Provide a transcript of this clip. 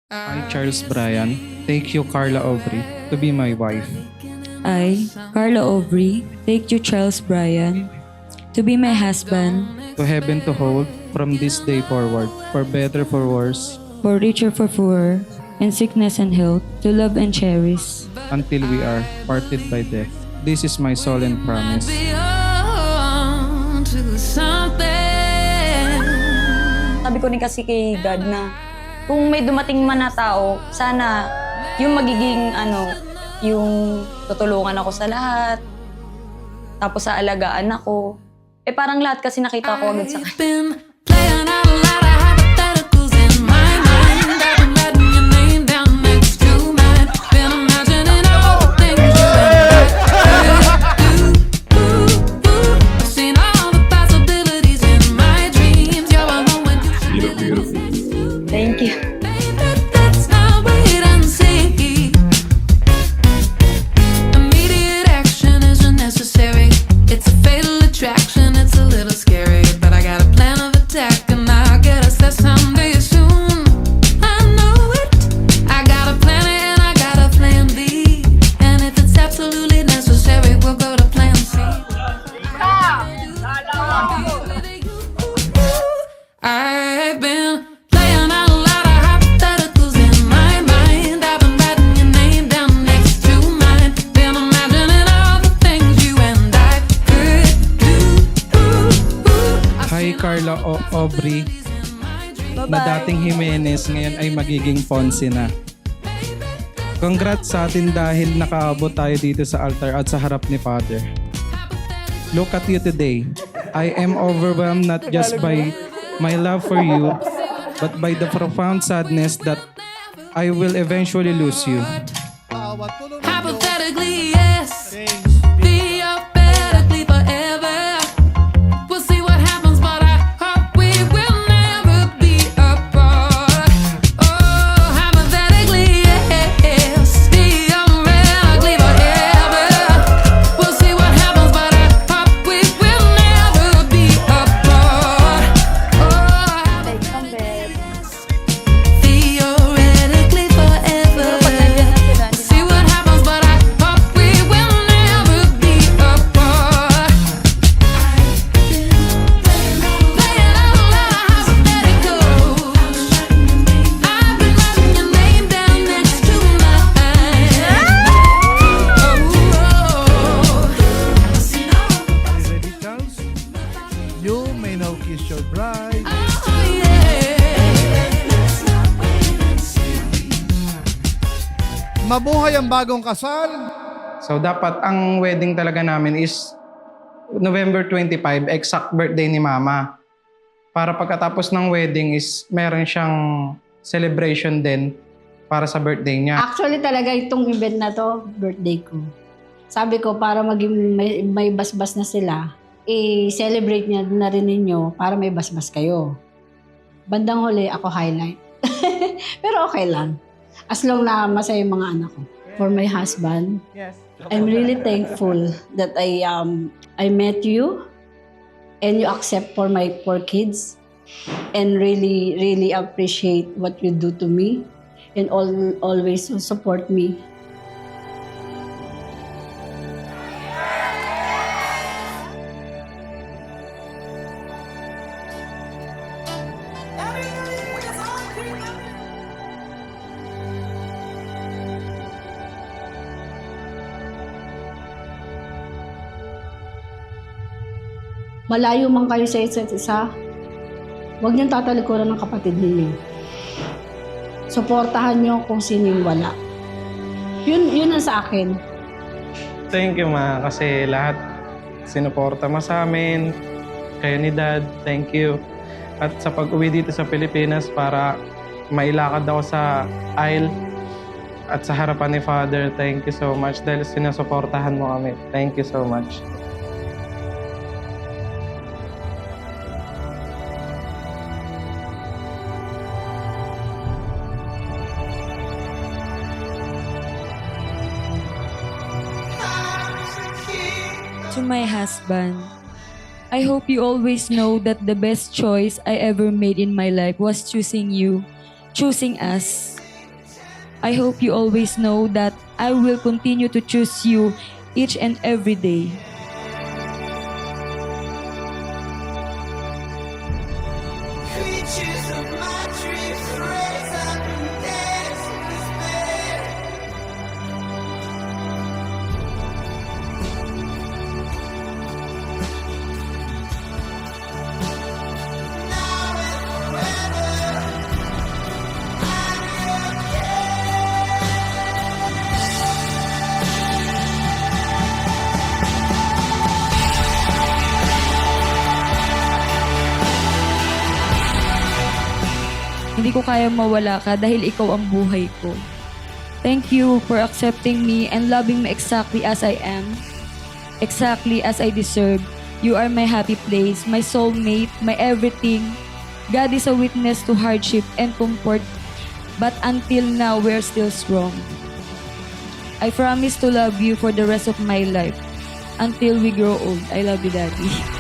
I, Charles Bryan, take you, Carla Aubrey, to be my wife. I, Carla Aubrey, take you, Charles Bryan, to be my husband, To heaven to hold from this day forward, for better, for worse, for richer, for poorer, in sickness and health, to love and cherish. until we are parted by death. This is my solemn promise. Sabi ko rin kasi kay God na kung may dumating man na tao, sana yung magiging yung tutulungan ako sa lahat, tapos sa alagaan ako. Eh parang lahat kasi nakita ko agad sa kanya. Thank you. Immediate action isn't necessary. It's a fatal attraction. It's a little scary, but I got a plan of attack, and I'll get us there someday soon. I know it. I got a plan A and I got a plan B, and if it's absolutely necessary, we'll go to plan C. I've been playing out a lot of hypotheticals in my mind. I've been writing your name down next to mine. Been imagining all the things you and I could do. Hi, Carla Aubrey, na dating Jimenez, ngayon ay magiging Ponce na. Congrats sa atin dahil nakaabot tayo dito sa altar at sa harap ni Father. Look at you today. I am overwhelmed not just by my love for you, but by the profound sadness that I will eventually lose you. Hypothetically, yes. Theoretically, forever. We'll see what happens, but I hope we will never be apart. Oh, hypothetically, yes. Theoretically, forever. We'll see what happens, but I hope we will never be apart. Oh, theoretically, forever. See what happens, but I hope we will never be apart. Playing out a lot of hypotheticals. I've been writing your name down next to mine. Ready, Charles? You may now kiss your bride. Oh, yeah. Mabuhay ang bagong kasal. So dapat ang wedding talaga namin is November 25, exact birthday ni Mama. Para pagkatapos ng wedding is meron siyang celebration din para sa birthday niya. Actually talaga itong event na to, birthday ko. Sabi ko para maging may basbas na sila, i-celebrate niya na rin ninyo para may basbas kayo. Bandang huli ako highlight. Pero okay lang. As long na masaya yung mga anak ko. For my husband, I'm really thankful that I met you and you accept for my poor kids and really appreciate what you do to me and always support me. Malayo man kayo sa isa't isa, huwag niyong tatalikuran ng kapatid ninyo. Suportahan niyo kung sino yung wala. Yun ang sa akin. Thank you, Ma, kasi lahat sinuporta mo sa amin. Kayo ni Dad, thank you. At sa pag-uwi dito sa Pilipinas para mailakad ako sa aisle at sa harapan ni Father, thank you so much dahil sinusuportahan mo kami. Thank you so much. To my husband, I hope you always know that the best choice I ever made in my life was choosing you, choosing us. I hope you always know that I will continue to choose you each and every day. Creatures of my dreams rise up and dance in despair. Now and forever, I'm your Hindi ko kaya mawala ka dahil ikaw ang buhay ko. Thank you for accepting me and loving me exactly as I am, exactly as I deserve. You are my happy place, my soulmate, my everything. God is a witness to hardship and comfort, but until now, we're still strong. I promise to love you for the rest of my life until we grow old. I love you, Daddy.